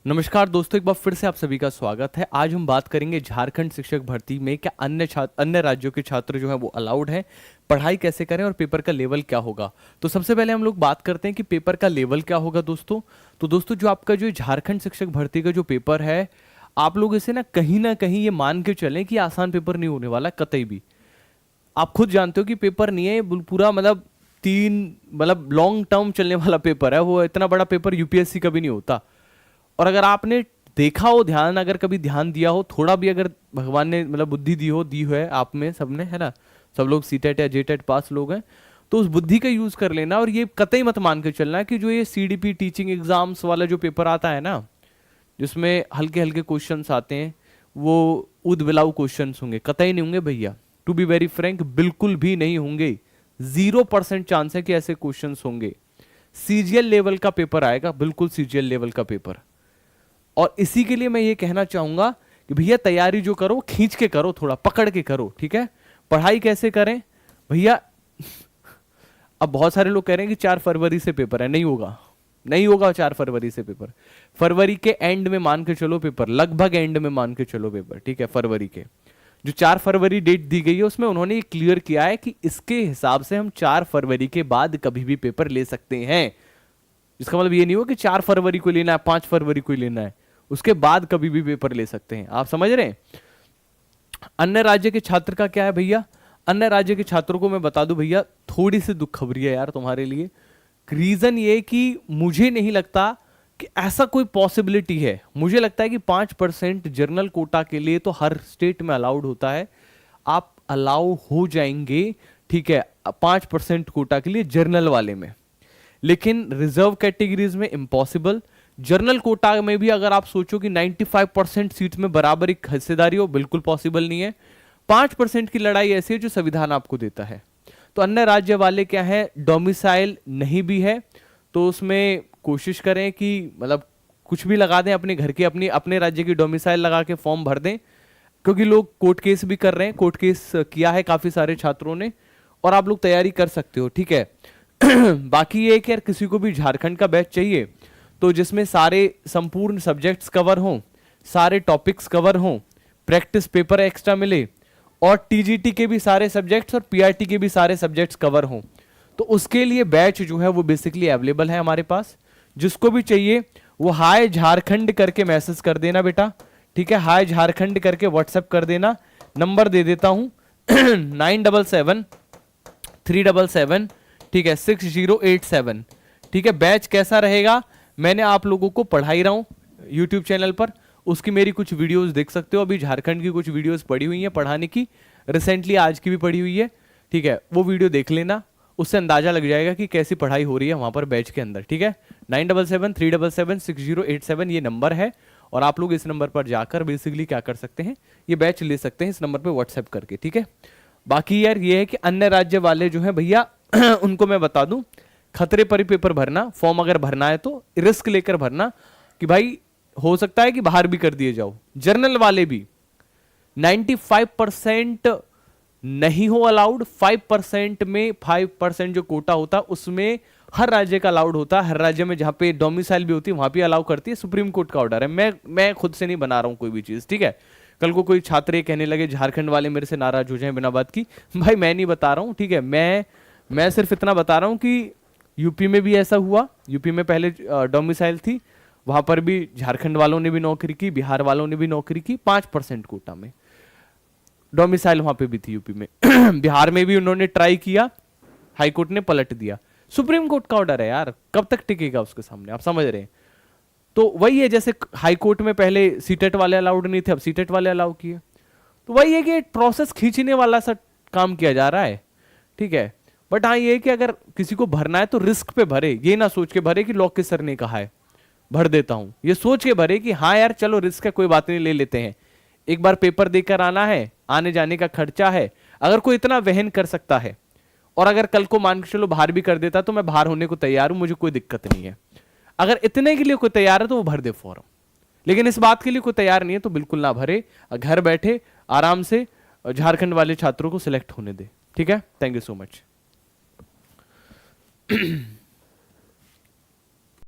नमस्कार दोस्तों, एक बार फिर से आप सभी का स्वागत है। आज हम बात करेंगे झारखंड शिक्षक भर्ती में क्या अन्य राज्यों के छात्र जो हैं वो अलाउड हैं, पढ़ाई कैसे करें और पेपर का लेवल क्या होगा। तो सबसे पहले हम लोग बात करते हैं कि पेपर का लेवल क्या होगा दोस्तों। तो दोस्तों जो आपका जो झारखंड शिक्षक भर्ती का जो पेपर है, आप लोग इसे ना कहीं ये मान के चलें कि आसान पेपर नहीं होने वाला कतई भी। आप खुद जानते हो कि पेपर नहीं है, पूरा मतलब लॉन्ग टर्म चलने वाला पेपर है। वो इतना बड़ा पेपर यूपीएससी का भी नहीं होता। और अगर आपने देखा हो ध्यान, अगर कभी ध्यान दिया हो थोड़ा भी, अगर भगवान ने मतलब बुद्धि दी है आप में सबने, है ना, सब लोग सीटेट या जेटेट पास लोग हैं, तो उस बुद्धि का यूज कर लेना। और ये कतई मत मान के चलना कि जो ये सीडीपी टीचिंग एग्जाम्स वाला जो पेपर आता है ना, जिसमें हल्के हल्के क्वेश्चंस आते हैं, वो उद बिलाऊ क्वेश्चंस होंगे, कतई नहीं होंगे भैया। टू बी वेरी फ्रैंक, बिल्कुल भी नहीं होंगे। 0% चांस है कि ऐसे क्वेश्चंस होंगे। सीजीएल लेवल का पेपर आएगा, बिल्कुल सीजीएल लेवल का पेपर। और इसी के लिए मैं ये कहना चाहूंगा कि भैया तैयारी जो करो खींच के करो, थोड़ा पकड़ के करो, ठीक है। पढ़ाई कैसे करें भैया। अब बहुत सारे लोग कह रहे हैं कि 4 फरवरी से पेपर है, नहीं होगा, नहीं होगा 4 फरवरी से पेपर। फरवरी के एंड में मान के चलो पेपर, लगभग एंड में मान के चलो पेपर, ठीक है। फरवरी के जो 4 फरवरी डेट दी गई है उसमें उन्होंने क्लियर किया है कि इसके हिसाब से हम 4 फरवरी के बाद कभी भी पेपर ले सकते हैं। इसका मतलब ये नहीं हो कि 4 फरवरी को लेना है, 5 फरवरी को लेना है, उसके बाद कभी भी पेपर ले सकते हैं। आप समझ रहे हैं। अन्य राज्य के छात्र का क्या है भैया। अन्य राज्य के छात्रों को मैं बता दूं भैया, थोड़ी सी दुख खबरी है यार तुम्हारे लिए। रीजन ये कि मुझे नहीं लगता कि ऐसा कोई पॉसिबिलिटी है। मुझे लगता है कि 5% जर्नल कोटा के लिए तो हर स्टेट में अलाउड होता है, आप अलाउ हो जाएंगे, ठीक है, 5% कोटा के लिए जर्नल वाले में। लेकिन रिजर्व कैटेगरीज में इम्पॉसिबल। जर्नल कोटा में भी अगर आप सोचो कि 95% सीट में बराबर एक हिस्सेदारी हो, बिल्कुल पॉसिबल नहीं है। 5% की लड़ाई ऐसी है जो संविधान आपको देता है। तो अन्य राज्य वाले क्या है, डोमिसाइल नहीं भी है, तो उसमें कोशिश करें कि मतलब कुछ भी लगा दें, अपने घर की अपने राज्य की डोमिसाइल लगा के फॉर्म भर दें, क्योंकि लोग कोर्ट केस भी कर रहे हैं, कोर्ट केस किया है काफी सारे छात्रों ने, और आप लोग तैयारी कर सकते हो, ठीक है। बाकी ये कि यार किसी को भी झारखंड का बैच चाहिए तो जिसमें सारे संपूर्ण सब्जेक्ट्स कवर हों, सारे टॉपिक्स कवर हों, प्रैक्टिस पेपर एक्स्ट्रा मिले, और टीजीटी के भी सारे सब्जेक्ट्स और पीआरटी के भी सारे सब्जेक्ट्स कवर हों, तो उसके लिए बैच जो है वो बेसिकली अवेलेबल है हमारे पास। जिसको भी चाहिए वो हाय झारखंड करके मैसेज कर देना बेटा, ठीक है। हाय झारखंड करके व्हाट्सएप कर देना। नंबर दे देता हूं 977377, ठीक है, 6087, ठीक है। बैच कैसा रहेगा मैंने आप लोगों को पढ़ा ही रहा हूं यूट्यूब चैनल पर, उसकी मेरी कुछ वीडियोस देख सकते हो। अभी झारखंड की कुछ वीडियोस पड़ी हुई हैं पढ़ाने की, रिसेंटली आज की भी पड़ी हुई है, ठीक है। वो वीडियो देख लेना, उससे अंदाजा लग जाएगा कि कैसी पढ़ाई हो रही है वहां पर बैच के अंदर, ठीक है। 9773776087 ये नंबर है, और आप लोग इस नंबर पर जाकर बेसिकली क्या कर सकते हैं, ये बैच ले सकते हैं इस नंबर पर व्हाट्सएप करके, ठीक है। बाकी यार ये है कि अन्य राज्य वाले जो है भैया उनको मैं बता दूं, खतरे पर ही पेपर भरना। फॉर्म अगर भरना है तो रिस्क लेकर भरना कि भाई हो सकता है कि बाहर भी कर दिए जाओ। जर्नल वाले भी 95% नहीं हो अलाउड, 5% में 5% जो कोटा होता है उसमें हर राज्य का अलाउड होता है। हर राज्य में जहां पे डोमिसाइल भी होती है वहां भी अलाउ करती है, सुप्रीम कोर्ट का ऑर्डर है। मैं खुद से नहीं बना रहा हूं कोई भी चीज, ठीक है। कल को कोई छात्र ये कहने लगे झारखंड वाले मेरे से नाराज हो जाए बिना बात की, भाई मैं नहीं बता रहा हूं, ठीक है। मैं सिर्फ इतना बता रहा हूं कि यूपी में भी ऐसा हुआ। यूपी में पहले डोमिसाइल थी, वहां पर भी झारखंड वालों ने भी नौकरी की, बिहार वालों ने भी नौकरी की, 5% कोटा में डोमिसाइल वहां पे भी थी यूपी में। बिहार में भी उन्होंने ट्राई किया, हाई कोर्ट ने पलट दिया। सुप्रीम कोर्ट का ऑर्डर है यार, कब तक टिकेगा उसके सामने, आप समझ रहे हैं। तो वही है, जैसे हाई कोर्ट में पहले सीटेट वाले अलाउड नहीं थे, अब सीटेट वाले अलाउ किए। तो वही है कि प्रोसेस खींचने वाला सा काम किया जा रहा है, ठीक है। बट हाँ ये है कि अगर किसी को भरना है तो रिस्क पे भरे, ये ना सोच के भरे कि लॉकेट सर ने कहा है भर देता हूं, ये सोच के भरे कि हाँ यार चलो रिस्क है, कोई बात नहीं, ले लेते हैं। एक बार पेपर देकर आना है, आने जाने का खर्चा है, अगर कोई इतना वहन कर सकता है, और अगर कल को मान के चलो बाहर भी कर देता तो मैं बाहर होने को तैयार हूं, मुझे कोई दिक्कत नहीं है। अगर इतने के लिए कोई तैयार है तो वो भर दे फॉर्म, लेकिन इस बात के लिए कोई तैयार नहीं है तो बिल्कुल ना भरे, घर बैठे आराम से झारखंड वाले छात्रों को सिलेक्ट होने दे, ठीक है। Thank you so much.